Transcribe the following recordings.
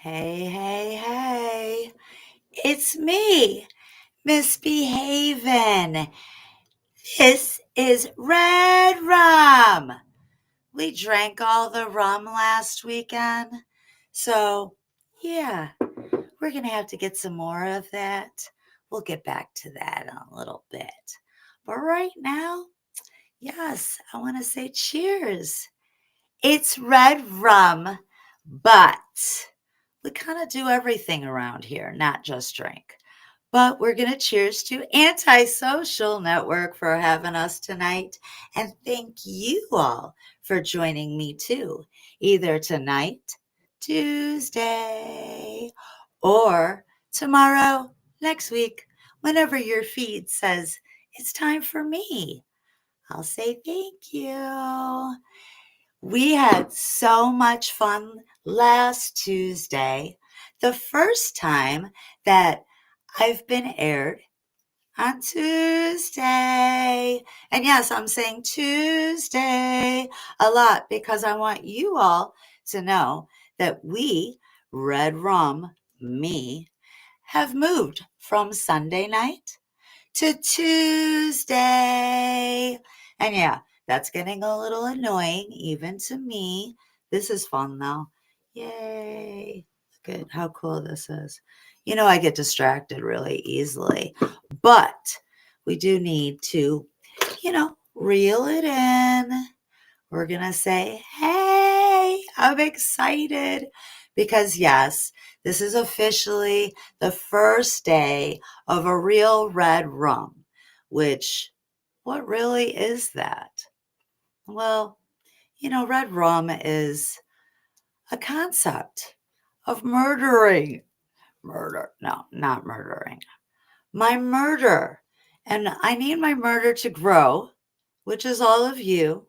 Hey, hey, hey. It's me, Misbehavin'. This is Red Rum. We drank all the rum last weekend. So, yeah, we're going to have to get some more of that. We'll get back to that in a little bit. But right now, yes, I want to say cheers. It's Red Rum, but we kind of do everything around here, not just drink. But we're going to cheers to Antisocial Network for having us tonight. And thank you all for joining me too, either tonight, Tuesday, or tomorrow, next week, whenever your feed says it's time for me. I'll say thank you. We had so much fun last Tuesday, the first time that I've been aired on Tuesday. And yes, I'm saying Tuesday a lot because I want you all to know that we, Red Rum, me, have moved from Sunday night to Tuesday. And yeah, that's getting a little annoying even to me. This is fun though. Yay. Look at how cool this is. I get distracted really easily, but we do need to, reel it in. We're going to say, hey, I'm excited because, yes, this is officially the first day of a real red rum, which, what really is that? Well, red rum is a concept of murdering. Murder. No, not murdering. My murder. And I need my murder to grow, which is all of you,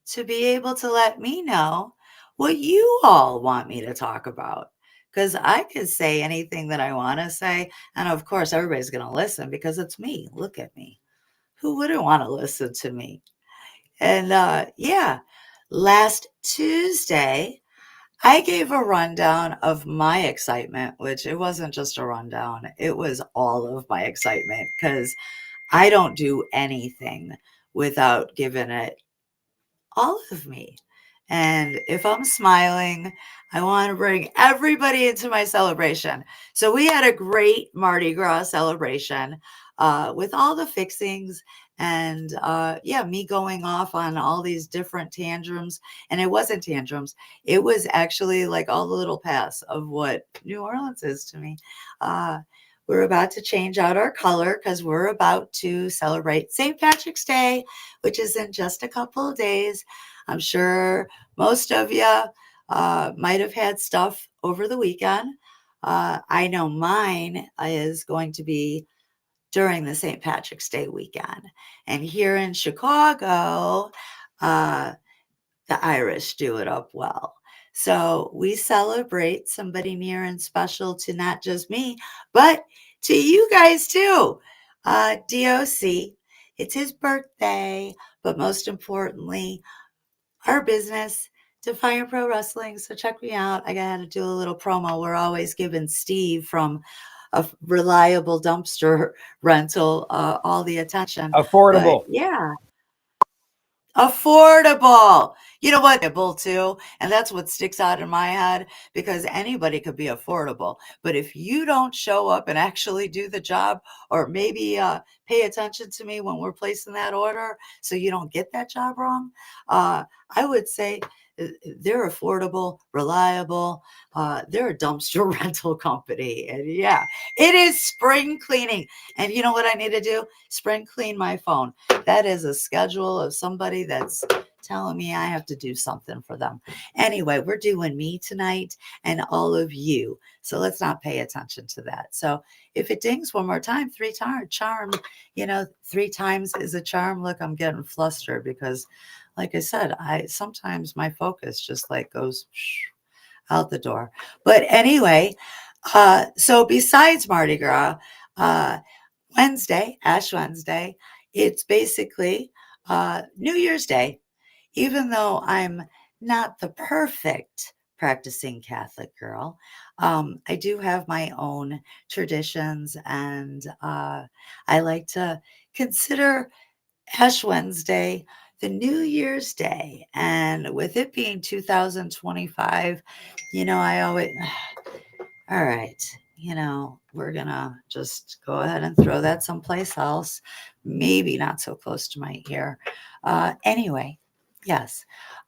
to be able to let me know what you all want me to talk about. Because I could say anything that I want to say. And of course, everybody's going to listen because it's me. Look at me. Who wouldn't want to listen to me? And yeah, last Tuesday, I gave a rundown of my excitement, which it wasn't just a rundown, it was all of my excitement because I don't do anything without giving it all of me. And if I'm smiling, I want to bring everybody into my celebration. So we had a great Mardi Gras celebration with all the fixings and yeah, me going off on all these different tantrums. And it wasn't tantrums. It was actually like all the little paths of what New Orleans is to me. We're about to change out our color because we're about to celebrate St. Patrick's Day, which is in just a couple of days. I'm sure most of you might have had stuff over the weekend. I know mine is going to be during the St. Patrick's Day weekend. And here in Chicago, uh, the Irish do it up well. So we celebrate somebody near and special to not just me, but to you guys too. DOC, it's his birthday, but most importantly, our business, Defiant Pro Wrestling. So check me out. I got to do a little promo. We're always giving Steve from a reliable dumpster rental all the attention. But Affordable. yeah, affordable. You know what? Affordable too. And that's what sticks out in my head because anybody could be affordable. But if you don't show up and actually do the job or maybe pay attention to me when we're placing that order so you don't get that job wrong, I would say they're affordable, reliable. They're a dumpster rental company. And yeah, it is spring cleaning. And you know what I need to do? Spring clean my phone. That is a schedule of somebody that's telling me I have to do something for them. Anyway, we're doing me tonight and all of you. So let's not pay attention to that. So if it dings one more time, three times, charm, three times is a charm. Look, I'm getting flustered because like I said, I sometimes my focus just like goes out the door. But anyway, so besides Mardi Gras, uh, Wednesday, Ash Wednesday, it's basically New Year's Day. Even though I'm not the perfect practicing Catholic girl. I do have my own traditions, and I like to consider Ash Wednesday the New Year's Day. And with it being 2025, I always, all right, we're gonna just go ahead and throw that someplace else, maybe not so close to my ear. Anyway, yes.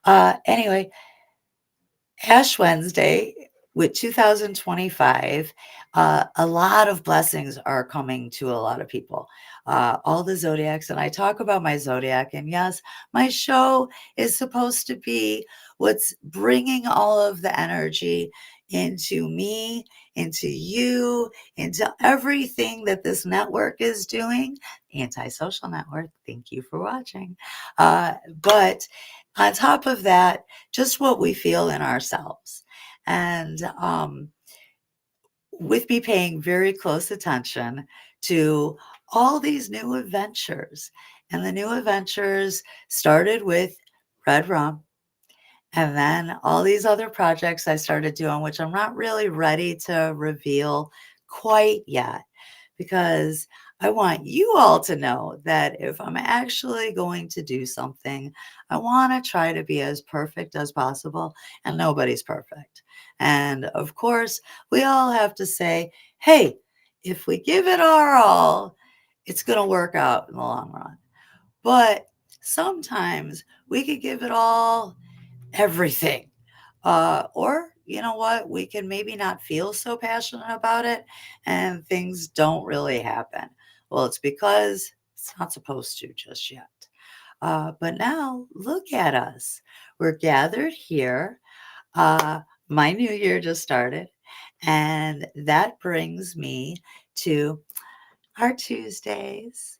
Anyway, Ash Wednesday with 2025, a lot of blessings are coming to a lot of people. All the zodiacs, and I talk about my zodiac, and yes, my show is supposed to be what's bringing all of the energy into me, into you, into everything that this network is doing. Antisocial Network, thank you for watching. But on top of that, just what we feel in ourselves. And with me paying very close attention to all these new adventures, and the new adventures started with Redrum, and then all these other projects I started doing, which I'm not really ready to reveal quite yet, because I want you all to know that if I'm actually going to do something, I want to try to be as perfect as possible, and nobody's perfect. And of course, we all have to say, hey, if we give it our all, it's going to work out in the long run. But sometimes we could give it all, everything. Or, you know what, we can maybe not feel so passionate about it and things don't really happen. Well, it's because it's not supposed to just yet. But now look at us. We're gathered here. My new year just started, and that brings me to our Tuesdays.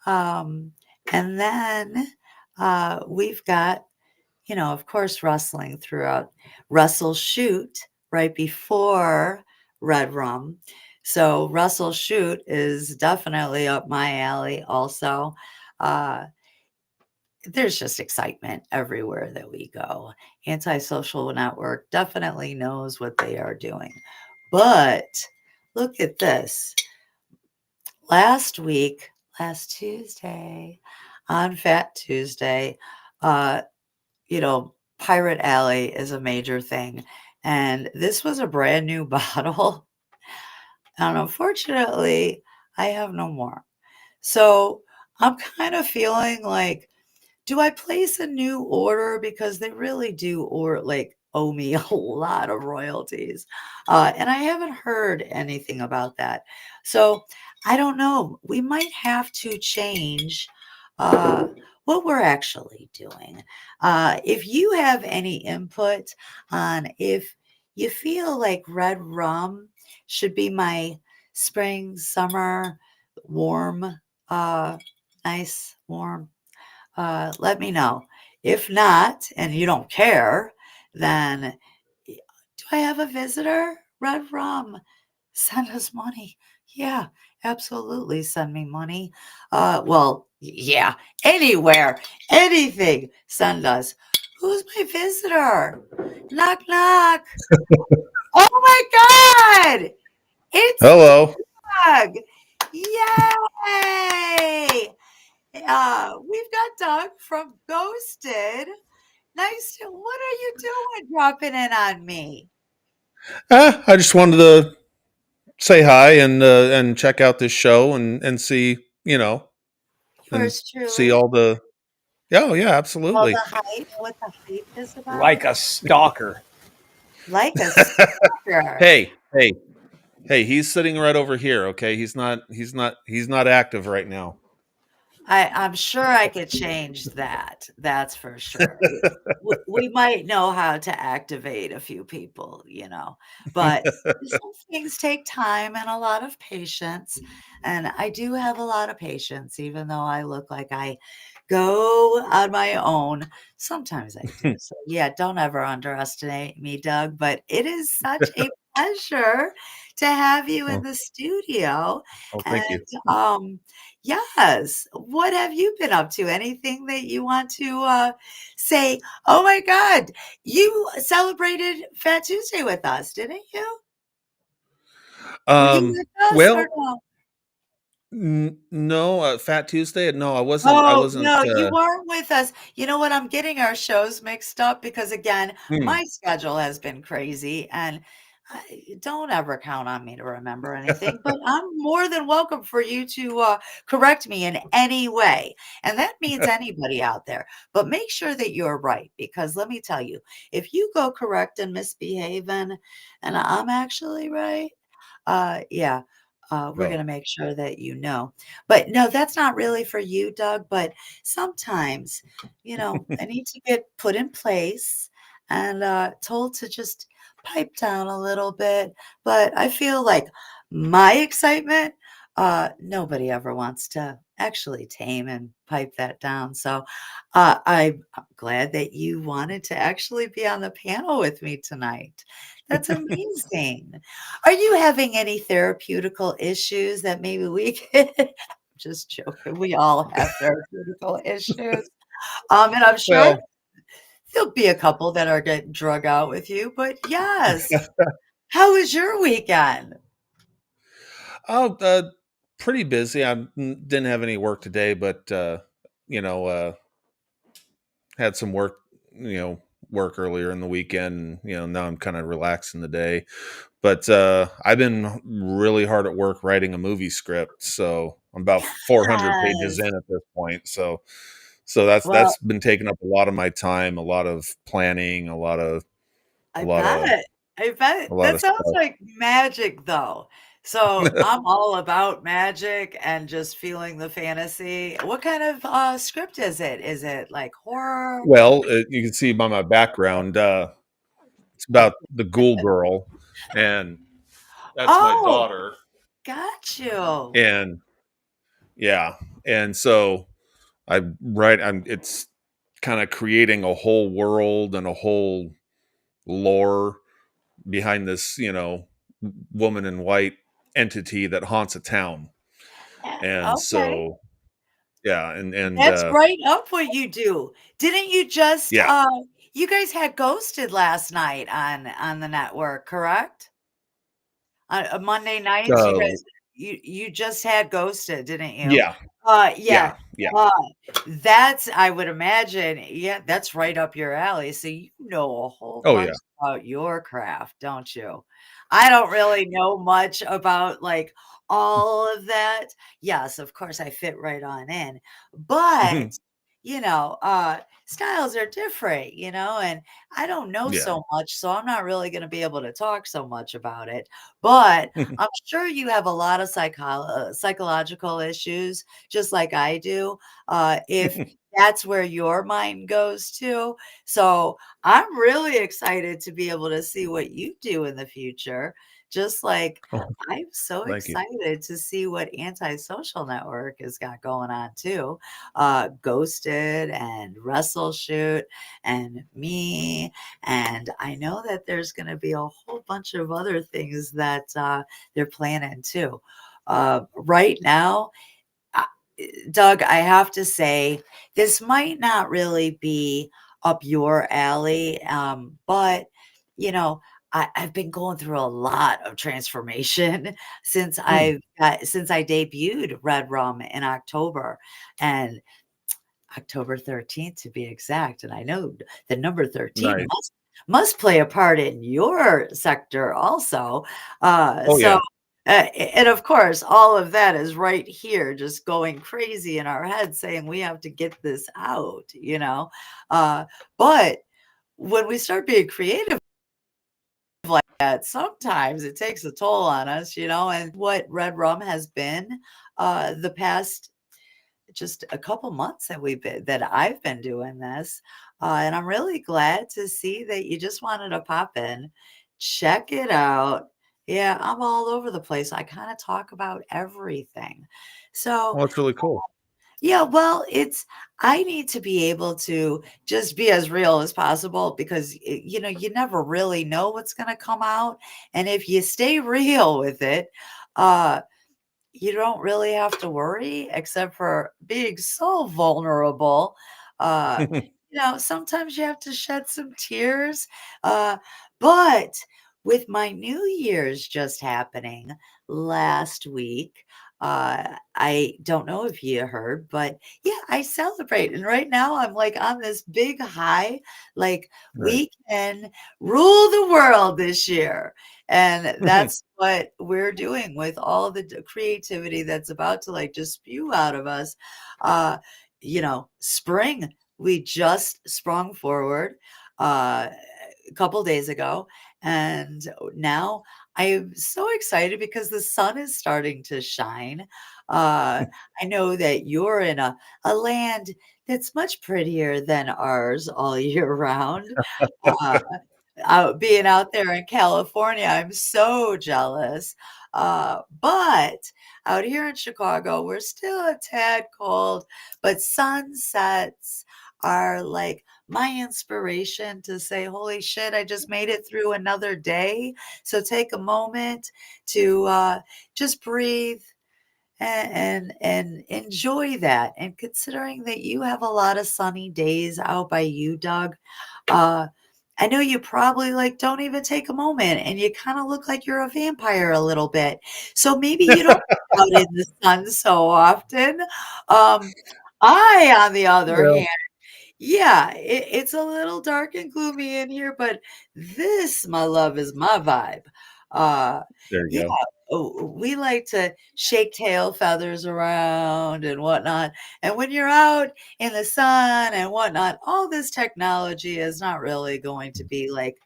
Um, and then we've got, of course, wrestling throughout. Russell Shoot right before Red Rum. So Russell Shoot is definitely up my alley also. Uh, there's just excitement everywhere that we go. Antisocial Network definitely knows what they are doing. But look at this. Last week, last Tuesday, on Fat Tuesday, uh, Pirate Alley is a major thing. And this was a brand new bottle. And unfortunately, I have no more. So I'm kind of feeling like, do I place a new order? Because they really do, or like, owe me a lot of royalties. And I haven't heard anything about that. So I don't know. We might have to change uh, what we're actually doing. If you have any input on if you feel like red rum should be my spring, summer, warm, uh, nice, warm, let me know. If not, and you don't care, then do I have a visitor? Red Rum, send us money. Yeah, absolutely. Send me money. Well, yeah, anywhere, anything, send us. Who's my visitor? Knock, knock. Oh my God! It's Hello. Doug. Yay! We've got Doug from Ghosted. Nice to, what are you doing dropping in on me? I just wanted to say hi and check out this show and see and Yours see truly. all the. Oh yeah, All absolutely. the hype, what the hype is about. Like a stalker. Like a stalker. Hey, he's sitting right over here. Okay, he's not active right now. I'm sure I could change that. That's for sure. We might know how to activate a few people, but some things take time and a lot of patience. And I do have a lot of patience, even though I look like I go on my own. Sometimes I do. So, yeah, don't ever underestimate me, Doug. But it is such a pleasure to have you in Oh, the studio. oh, thank you. And yes, what have you been up to? Anything that you want to say? Oh my God, you celebrated Fat Tuesday with us, didn't you? Were you Um, with us or well, no? no, Fat Tuesday. No, I wasn't. I Oh, wasn't. no, you weren't with us. You know what? I'm getting our shows mixed up because, again, Hmm. my schedule has been crazy, and don't ever count on me to remember anything. But I'm more than welcome for you to correct me in any way. And that means anybody out there. But make sure that you're right, because let me tell you, if you go correct and misbehaving, and I'm actually right, yeah, we're Oh. gonna make sure that you know. But no, that's not really for you, Doug, but sometimes, I need to get put in place and, told to just pipe down a little bit, but I feel like my excitement, nobody ever wants to actually tame and pipe that down, so, I'm glad that you wanted to actually be on the panel with me tonight. That's amazing. Are you having any therapeutical issues that maybe we could just joking, we all have therapeutical issues, and I'm sure Well, there'll be a couple that are getting drug out with you, but yes. How was your weekend? oh, pretty busy. Didn't have any work today, but you know, had some work. Work earlier in the weekend. Now I'm kind of relaxing the day. But I've been really hard at work writing a movie script, so I'm about 400 pages Yes. in at this point. So that's Well, been taking up a lot of my time, a lot of planning, a I lot of bet. I bet. a lot That of sounds stuff. like magic, though. So, I'm all about magic and just feeling the fantasy. What kind of, script is it? Is it, like, horror? Well, you can see by my background, it's about the Ghoul Girl, and that's my Oh, daughter, got you. and yeah, and so I write. It's kind of creating a whole world and a whole lore behind this, woman in white entity that haunts a town. And Okay. so, yeah, and That's right up what you do. Didn't you just, yeah, you guys had Ghosted last night on the network, correct? Monday nights, so you just had Ghosted, didn't you? yeah, Yeah, yeah, yeah. uh, that's I would imagine, yeah, that's right up your alley, so you know a whole Oh bunch yeah. about your craft, don't you? I don't really know much about, like, all of that. Yes, of course, I fit right on in, but, styles are different, and I don't know Yeah. so much, so I'm not really gonna be able to talk so much about it, but I'm sure you have a lot of psychological issues just like I do, if that's where your mind goes to. So I'm really excited to be able to see what you do in the future. Just like Oh, I'm so thank you. excited to see what Antisocial Network has got going on too. Ghosted and Wrestle Shoot and me. And I know that there's going to be a whole bunch of other things that they're planning too. Right now, uh, Doug, I have to say, this might not really be up your alley, but you know, I've been going through a lot of transformation Hmm, since I debuted Redrum in October, and October 13th to be exact, and I know the number 13 nice. must play a part in your sector also. Oh So, yeah. and of course, all of that is right here, just going crazy in our heads, saying we have to get this out. Uh, but when we start being creative like that, sometimes it takes a toll on us, and what Red Rum has been the past just a couple months that I've been doing this, and I'm really glad to see that you just wanted to pop in, check it out. Yeah, I'm all over the place. I kind of talk about everything. So Well, that's really cool. Yeah, well, I need to be able to just be as real as possible because you never really know what's going to come out, and if you stay real with it, uh you don't really have to worry except for being so vulnerable. Uh, sometimes you have to shed some tears. Uh, but with my New Year's just happening last week, I don't know if you heard, but yeah, I celebrate. And right now I'm like on this big high, like Right. we can rule the world this year. And that's what we're doing with all the creativity that's about to like just spew out of us. Uh, spring, we just sprung forward uh, a couple days ago. And now I'm so excited because the sun is starting to shine. I know that you're in a land that's much prettier than ours all year round. Uh, out being out there in California, I'm so jealous. But out here in Chicago, we're still a tad cold, but sunsets are like my inspiration to say, holy shit, I just made it through another day. So take a moment to just breathe and enjoy that. And considering that you have a lot of sunny days out by you, Doug, uh, I know you probably like don't even take a moment and you kind of look like you're a vampire a little bit. So maybe you don't go out in the sun so often. Um, I, on the other Well, hand, yeah, it's a little dark and gloomy in here, but this, my love, is my vibe. Uh, There you yeah, go. we like to shake tail feathers around and whatnot. And when you're out in the sun and whatnot, all this technology is not really going to be like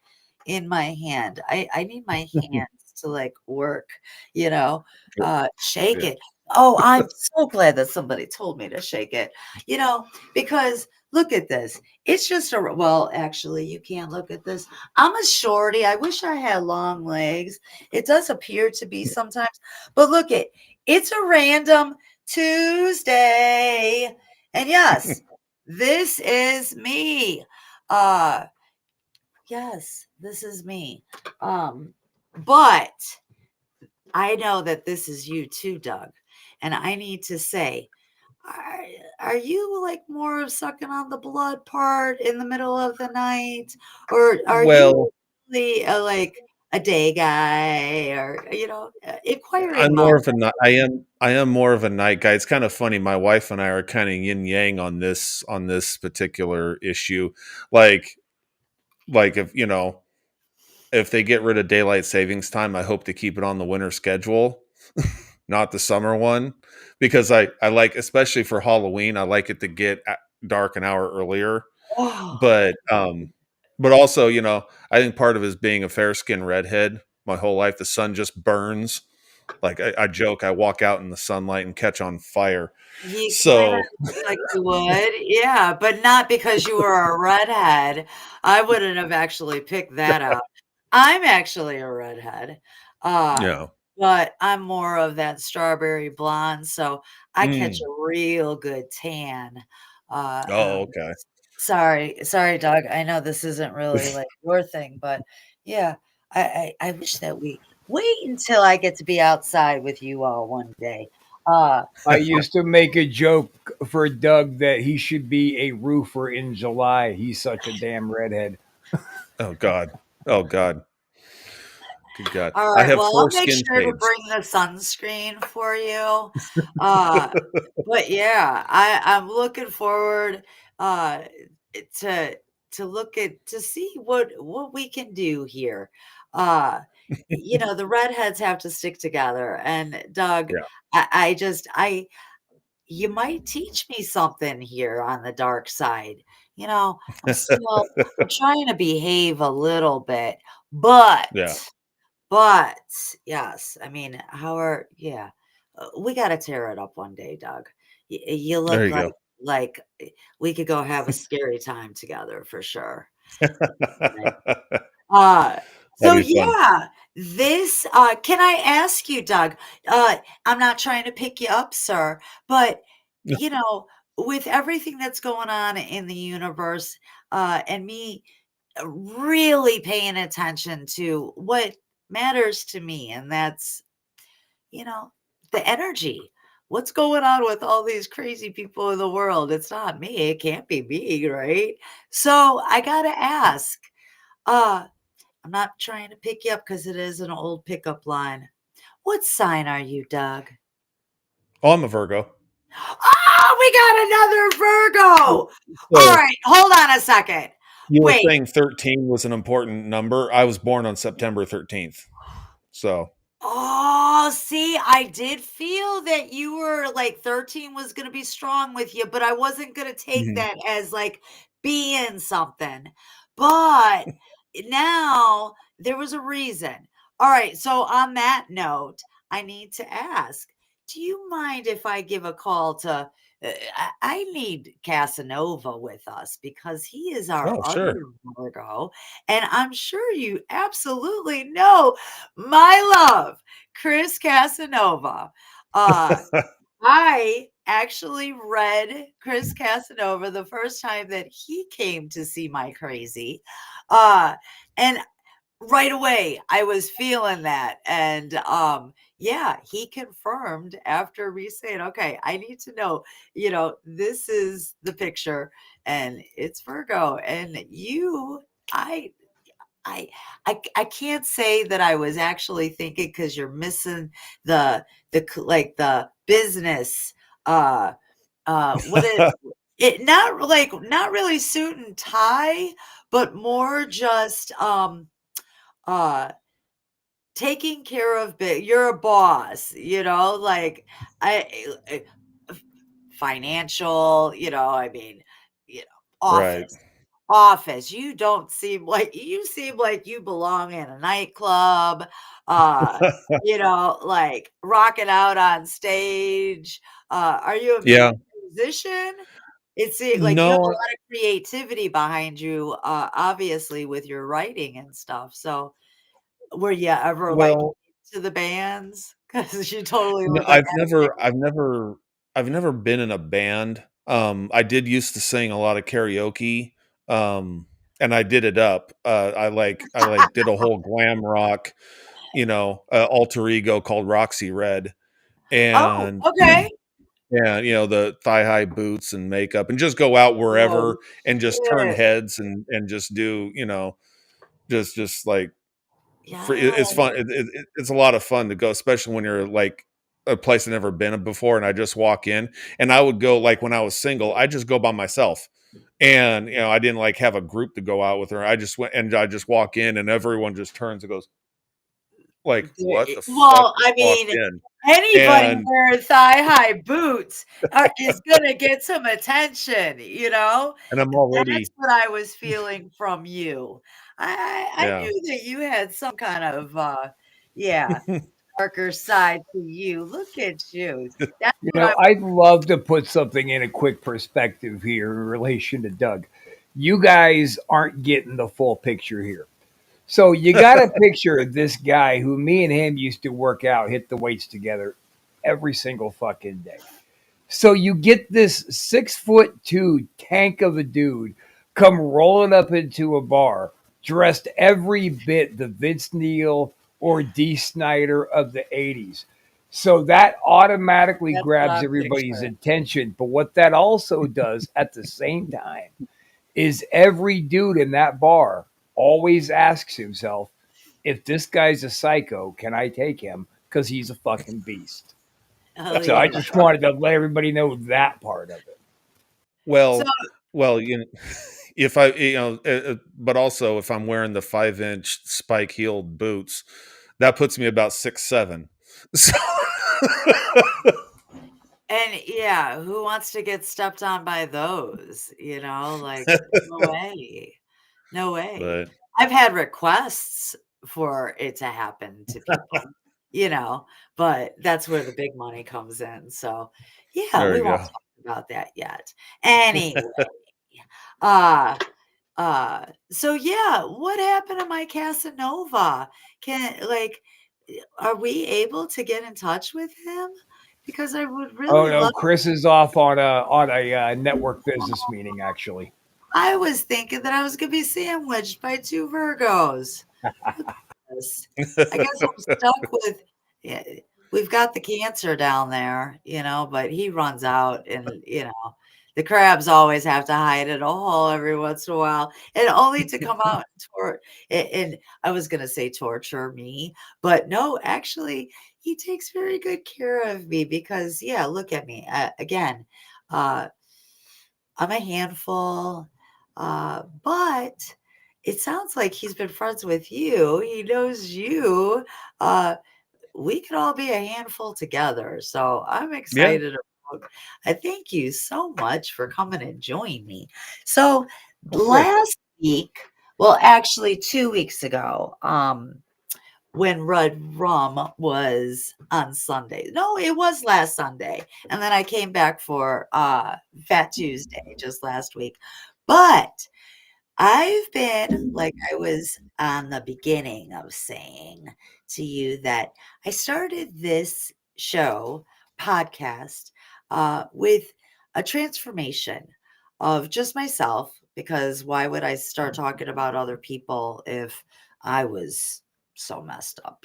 in my hand. I need my hands to like work, shake Yeah. it. Oh, I'm so glad that somebody told me to shake it, because look at this. It's just well, actually, you can't look at this. I'm a shorty. I wish I had long legs. It does appear to be sometimes, but look it's a random Tuesday. And yes, this is me. Uh yes, this is me. But I know that this is you too, Doug. And I need to say, are, are you like more of sucking on the blood part in the middle of the night? Or are you Well, really like a day guy or, inquiring I'm mind? more of a ni I am more of a night guy. It's kind of funny. My wife and I are kind of yin yang on this particular issue. Like like if if they get rid of daylight savings time, I hope to keep it on the winter schedule, not the summer one, because I like, especially for Halloween, I like it to get dark an hour earlier. Oh, But but also, I think part of it is being a fair skinned redhead. My whole life, the sun just burns. Like I joke, I walk out in the sunlight and catch on fire. you kinda So look like you would, yeah, but not because you were a redhead. I wouldn't have actually picked that out. I'm actually a redhead, uh, yeah. but I'm more of that strawberry blonde, so I catch Mm. a real good tan. Oh, okay. Sorry, Doug. I know this isn't really like your thing, but yeah, I wish that we wait until I get to be outside with you all one day. Uh, I used to make a joke for Doug that he should be a roofer in July. He's such a damn redhead. Oh God. Oh God. Good God. all I right, have well, four I'll make skin sure to shades. bring the sunscreen for you. Uh, but yeah, I'm looking forward uh to to see what we can do here. Uh the redheads have to stick together and Doug, Yeah. I just I you might teach me something here on the dark side. I'm trying to behave a little bit, but Yeah. but yes, I mean, yeah, we got to tear it up one day, Doug. You There look you go. we could go have a scary time together for sure. Right. Uh, That'd so be fun. yeah, can I ask you, Doug? I'm not trying to pick you up, sir, but you know, with everything that's going on in the universe, and me really paying attention to what matters to me, and that's, you know, the energy. What's going on with all these crazy people in the world? It's not me. It can't be me, right? So I gotta ask. Uh, I'm not trying to pick you up because it is an old pickup line. What sign are you, Doug? Oh, I'm a Virgo. Oh, we got another Virgo. All So right, hold on a second. you were Wait. saying 13 was an important number. I was born on September 13th. So Oh, see, I did feel that you were like 13 was going to be strong with you, but I wasn't going to take mhm. that as like being something. But now there was a reason. All right. So, on that note, I need to ask, do you mind if I give a call to? I need Casanova with us because he is our Oh, other sure. Virgo. And I'm sure you absolutely know my love, Chris Casanova. Uh, I actually read Chris Casanova the first time that he came to see my crazy. And right away I was feeling that. And yeah, he confirmed after me saying, okay, I need to know, this is the picture and it's Virgo. And I I I can't say that I was actually thinking because you're missing like the business what it not really suit and tie, but more just uh taking care of you're a boss, like I financial, I mean, Right. office. You don't seem like you seem like you belong in a nightclub, uh, like rocking out on stage. Are you a Yeah. musician? Like you have a No, lot of creativity behind you, obviously with your writing and stuff. So were you ever like well, to the bands? Because you totally no, look like I've never been in a band. I did used to sing a lot of karaoke. And I did it up. I like did a whole glam rock, alter ego called Roxy Red. Oh, And okay. yeah, the thigh high boots and makeup and just go out Oh, wherever and just turn shit. heads and just do, just like Yeah. it's fun. It's a lot of fun to go, especially when you're like a place I've never been before, and I just walk in. And I would go like when I was single, I just go by myself, and I didn't like have a group to go out with her. I just went and I just walk in, and everyone just turns and goes like, "What the fuck Well, just I walked mean, in?" anybody And wearing thigh-high boots is gonna get some attention, I'm That's already what I was feeling from you. I yeah. knew that you had some kind of, yeah, darker side to you. Look at you. That's what I'm I'd love to put something in a quick perspective here in relation to Doug. You guys aren't getting the full picture here. So you got to picture this guy who me and him used to work out, hit the weights together every single fucking day. So you get this 6'2" tank of a dude come rolling up into a bar, dressed every bit the Vince Neil or D. Snyder of the 80s. So that automatically that's what grabs I'm everybody's picturing. attention. But what that also does at the same time is every dude in that bar always asks himself, if this guy's a psycho, can I take him? Because he's a fucking beast. Oh, So I yeah. just wanted to let everybody know that part of it. So well, well, if I, but also if I'm wearing the 5-inch spike heeled boots, that puts me about 6'7". So and yeah, who wants to get stepped on by those, like, no way. No way. but I've had requests for it to happen to people, but that's where the big money comes in, so, yeah, there we you won't go. talk about that yet. Anyway, uh, so yeah, what happened to my Casanova? Are we able to get in touch with him? because I would Oh really no, love. Chris is off on a network business meeting actually. I was thinking that I was gonna be sandwiched by two Virgos. Yes. I guess I'm stuck with, yeah, we've got the cancer down there, but he runs out and, the crabs always have to hide in a hole every once in a while and only to come out and I was gonna say torture me, but no, actually, he takes very good care of me because, yeah, look at me. Again, uh, I'm a handful, but it sounds like he's been friends with you. He knows you. Uh, we could all be a handful together. So I'm Yeah. excited about. I thank you so much for coming and joining me. So Of course. last week, well, actually 2 weeks ago, when Redrum was on Sunday. No, it was last Sunday. And then I came back for Fat Tuesday just last week. But I've been, like I was on the beginning of saying to you, that I started this show podcast with a transformation of just myself, because why would I start talking about other people if I was so messed up?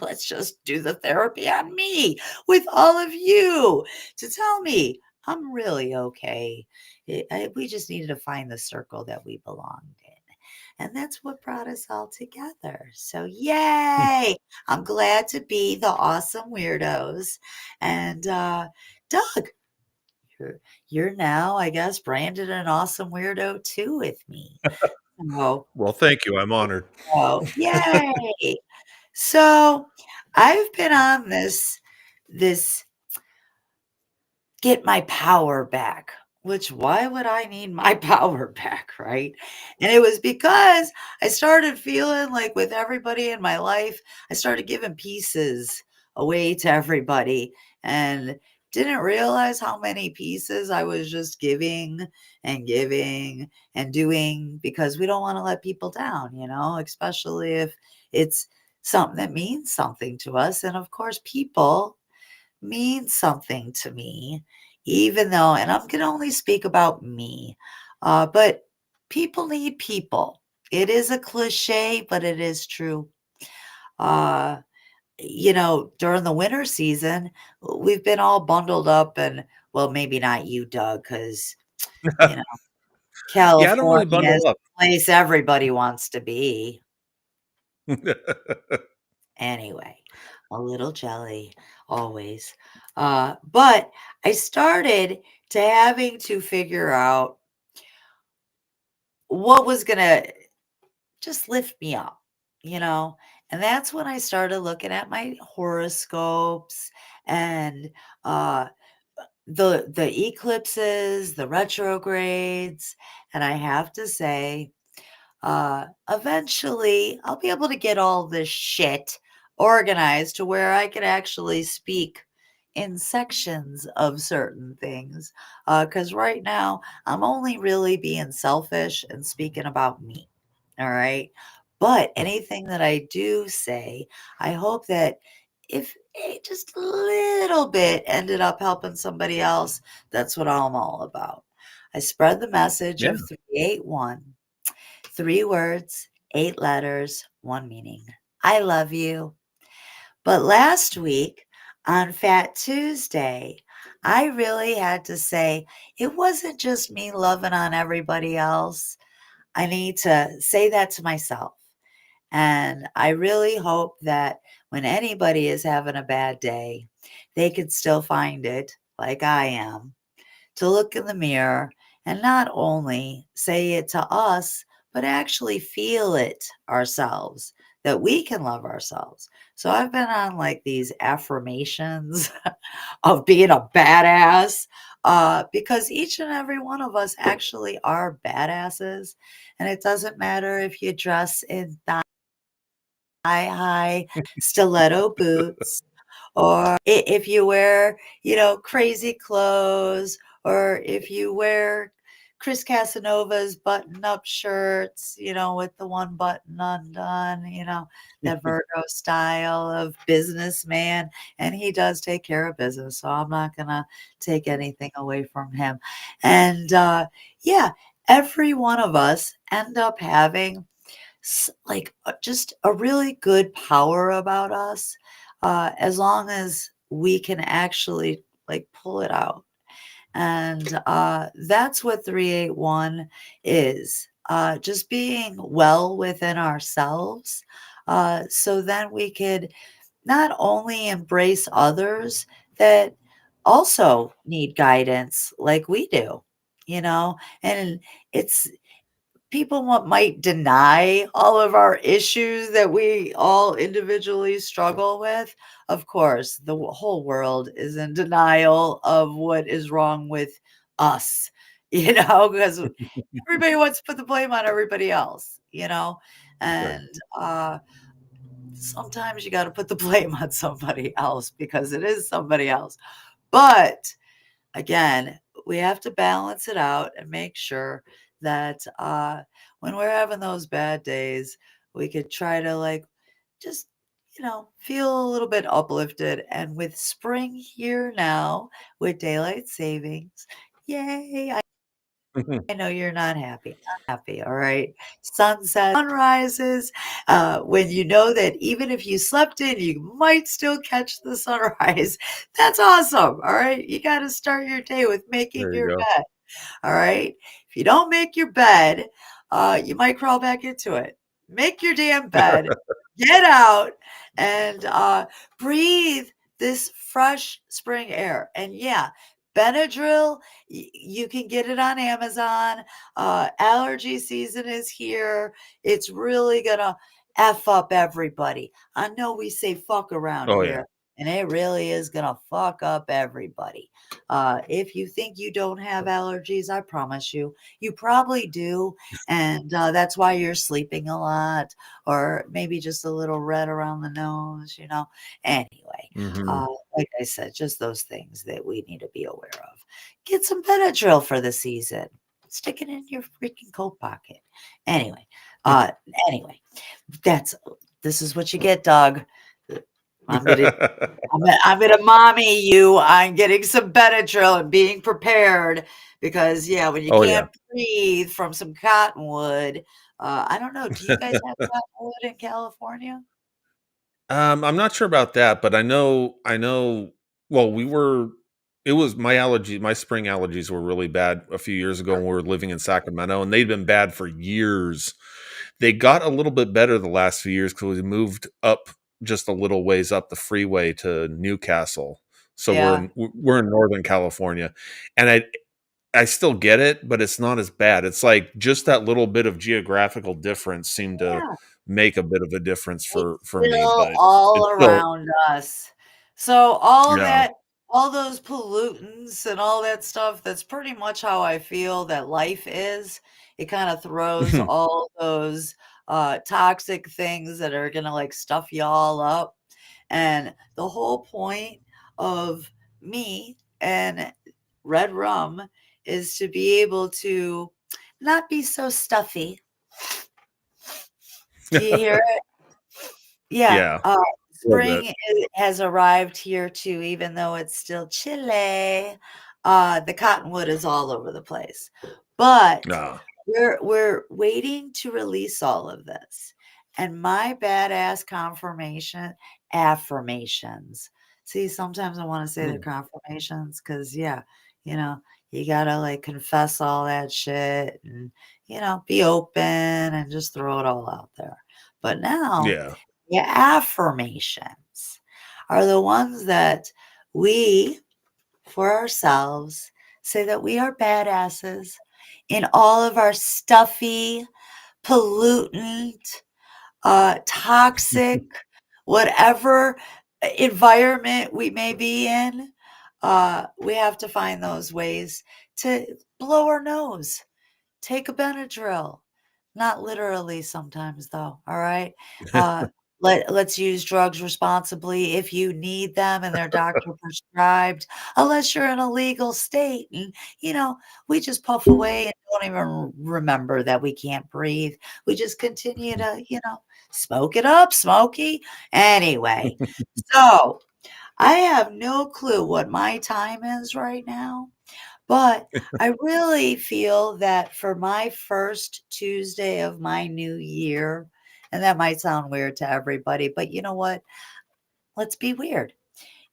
Let's just do the therapy on me with all of you to tell me I'm really okay. We just needed to find the circle that we belonged in. And that's what brought us all together. So, yay! I'm glad to be the awesome weirdos. And Doug, you're now, I guess, branded an awesome weirdo too with me. So, Well, thank you. I'm honored. yay! So, I've been on this get my power back, which why would I need my power back, right? And it was because I started feeling like with everybody in my life, I started giving pieces away to everybody and didn't realize how many pieces I was just giving and doing because we don't want to let people down, especially if it's something that means something to us. And of course, people means something to me, even though, and I'm going to only speak about me, but people need people. It is a cliche, but it is true. Uh, During the winter season, we've been all bundled up and, well, maybe not you, Doug, because, you know, Yeah, I don't really California bundle is up. the place everybody wants to be. Anyway, a little jelly, always. But I started to having to figure out what was going to just lift me up, you know? And that's when I started looking at my horoscopes and uh, the eclipses, the retrogrades. And I have to say, eventually I'll be able to get all this shit organized to where I could actually speak in sections of certain things. Because right now I'm only really being selfish and speaking about me. All right. But anything that I do say, I hope that if it just a little bit ended up helping somebody else, that's what I'm all about. I spread the message Yeah. of 381. 3 words, 8 letters, one meaning. I love you. But last week on Fat Tuesday, I really had to say it wasn't just me loving on everybody else. I need to say that to myself. And I really hope that when anybody is having a bad day, they can still find it like I am to look in the mirror and not only say it to us, but actually feel it ourselves, that we can love ourselves. So I've been on like these affirmations of being a badass because each and every one of us actually are badasses. And it doesn't matter if you dress in high stiletto boots or if you wear, crazy clothes, or if you wear Chris Casanova's button-up shirts, with the one button undone, that Virgo style of businessman, and he does take care of business, so I'm not gonna take anything away from him. And, yeah, every one of us end up having like just a really good power about us, as long as we can actually like pull it out. And that's what 381 is, just being well within ourselves. So then we could not only embrace others that also need guidance like we do, and it's people might deny all of our issues that we all individually struggle with. Of course, the whole world is in denial of what is wrong with us, because everybody wants to put the blame on everybody else, Sure. and sometimes you got to put the blame on somebody else because it is somebody else. But again, we have to balance it out and make sure that when we're having those bad days, we could try to like just, feel a little bit uplifted. And with spring here now, with daylight savings, yay! I know you're not happy. I'm happy. All right. Sunset, sunrises. When you know that even if you slept in, you might still catch the sunrise. That's awesome. All right. You got to start your day with making There you your go. bed. All right. If you don't make your bed, you might crawl back into it. Make your damn bed, get out, and breathe this fresh spring air. And yeah, Benadryl, you can get it on Amazon. Allergy season is here. It's really going to F up everybody. I know we say fuck around Oh yeah. here, and it really is going to fuck up everybody. If you think you don't have allergies, I promise you, you probably do. And that's why you're sleeping a lot, or maybe just a little red around the nose. Anyway, Hmm. uh, like I said, just those things that we need to be aware of. Get some Benadryl for the season. Stick it in your freaking coat pocket. Anyway, uh, anyway, that's this is what you get, Doug. I'm gonna I'm gonna mommy you on getting some Benadryl and being prepared because yeah, when you Oh yeah. can't breathe from some cottonwood, I don't know. Do you guys have cottonwood in California? I'm not sure about that, but I know well, it was my spring allergies were really bad a few years ago when we were living in Sacramento, and they'd been bad for years. They got a little bit better the last few years because we moved up just a little ways up the freeway to Newcastle. So Yeah, we're in Northern California, and I still get it, but it's not as bad. It's like just that little bit of geographical difference seemed to yeah. make a bit of a difference It's for me, still but all it's still around us. So all yeah. that, all those pollutants and all that stuff, that's pretty much how I feel that life is. It kind of throws all those toxic things that are gonna like stuff you all up. And the whole point of me and Red Rum is to be able to not be so stuffy. Do you hear it? Yeah, Yeah, a little bit. spring has arrived here too, even though it's still chilly. The cottonwood is all over the place, but Ah. we're waiting to release all of this. And my badass confirmation affirmations. See, sometimes I want to say they're Mm, confirmations because yeah, you know, you gotta like confess all that shit and be open and just throw it all out there. But now yeah. the affirmations are the ones that we, for ourselves, say that we are badasses in all of our stuffy, pollutant, toxic, whatever environment we may be in. We have to find those ways to blow our nose, take a Benadryl. Not literally sometimes, though. All right. Uh, Let's use drugs responsibly if you need them and they're doctor prescribed, unless you're in a legal state. And, we just puff away and don't even remember that we can't breathe. We just continue to, smoke it up, Smoky. Anyway, so I have no clue what my time is right now. But I really feel that for my first Tuesday of my new year, and that might sound weird to everybody, but you know what? Let's be weird.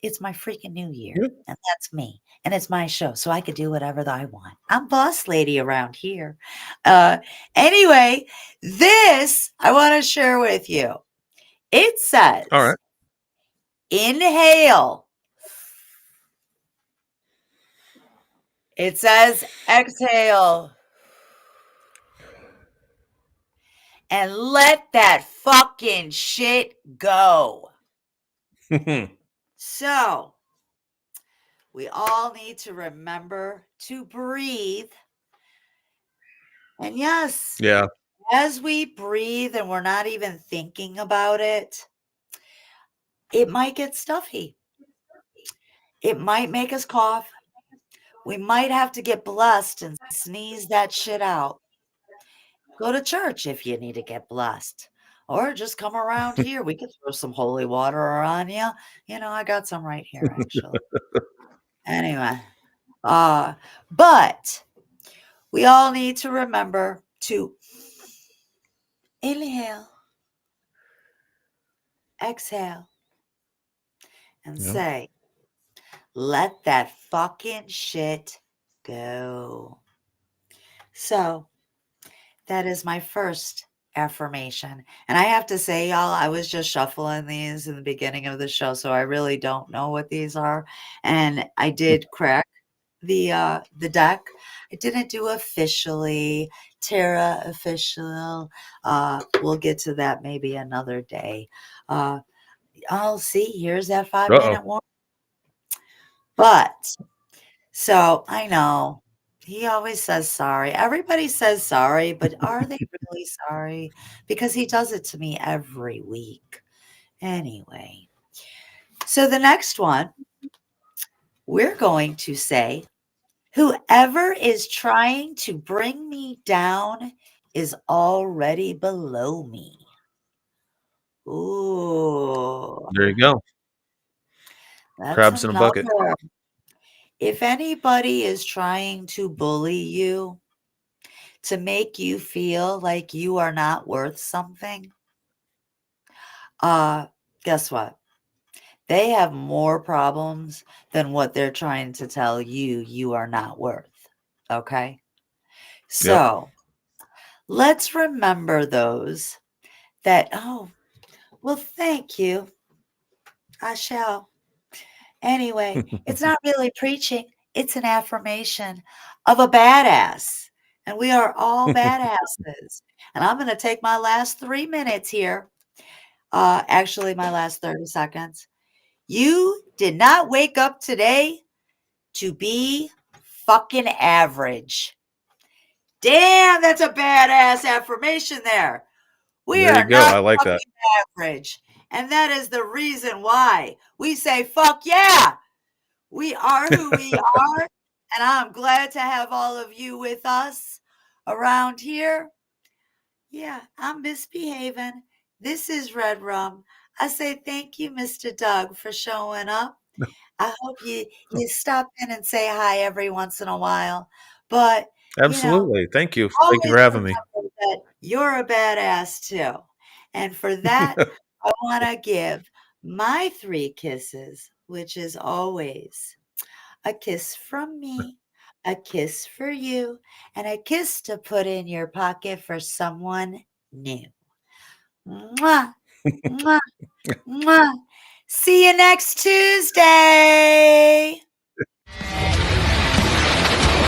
It's my freaking new year, Yeah. and that's me, and it's my show, so I could do whatever I want. I'm boss lady around here. Uh, anyway, this I want to share with you. It All says, right. inhale. It says, exhale. And let that fucking shit go. So, we all need to remember to breathe. And yes, Yeah. as we breathe and we're not even thinking about it, it might get stuffy. It might make us cough. We might have to get blessed and sneeze that shit out. Go to church if you need to get blessed. Or just come around here. We could throw some holy water on you. I got some right here, actually. Anyway, but we all need to remember to inhale, exhale, and Yeah. say, let that fucking shit go. So that is my first affirmation. And I have to say, y'all, I was just shuffling these in the beginning of the show, so I really don't know what these are. And I did crack the deck. I didn't do officially, Terra official. We'll get to that maybe another day. I'll see. Here's that 5 minute Uh-oh. warning. But so I know he always says sorry. Everybody says sorry, but are they really sorry? Because he does it to me every week. Anyway, so the next one, we're going to say, whoever is trying to bring me down is already below me. Ooh, There you go. that's Crabs in a bucket. another. If anybody is trying to bully you, to make you feel like you are not worth something, uh, guess what? They have more problems than what they're trying to tell you you are not worth. Okay? Yep. So let's remember those that, oh, well, thank you. I shall. Anyway, it's not really preaching, it's an affirmation of a badass. And we are all badasses. And I'm going to take my last 3 minutes here. Actually, my last 30 seconds. You did not wake up today to be fucking average. Damn, that's a badass affirmation there. We There you are go. not I like that. fucking average. And that is the reason why we say, fuck yeah. We are who we are. And I'm glad to have all of you with us around here. Yeah, I'm misbehaving. This is Redrum. I say thank you, Mr. Doug, for showing up. I hope you stop in and say hi every once in a while. But, Absolutely. Thank you. Thank you always for having me. remember that you're a badass too. And for that, I want to give my 3 kisses, which is always a kiss from me, a kiss for you, and a kiss to put in your pocket for someone new. Mwah, mwah, mwah. See you next Tuesday.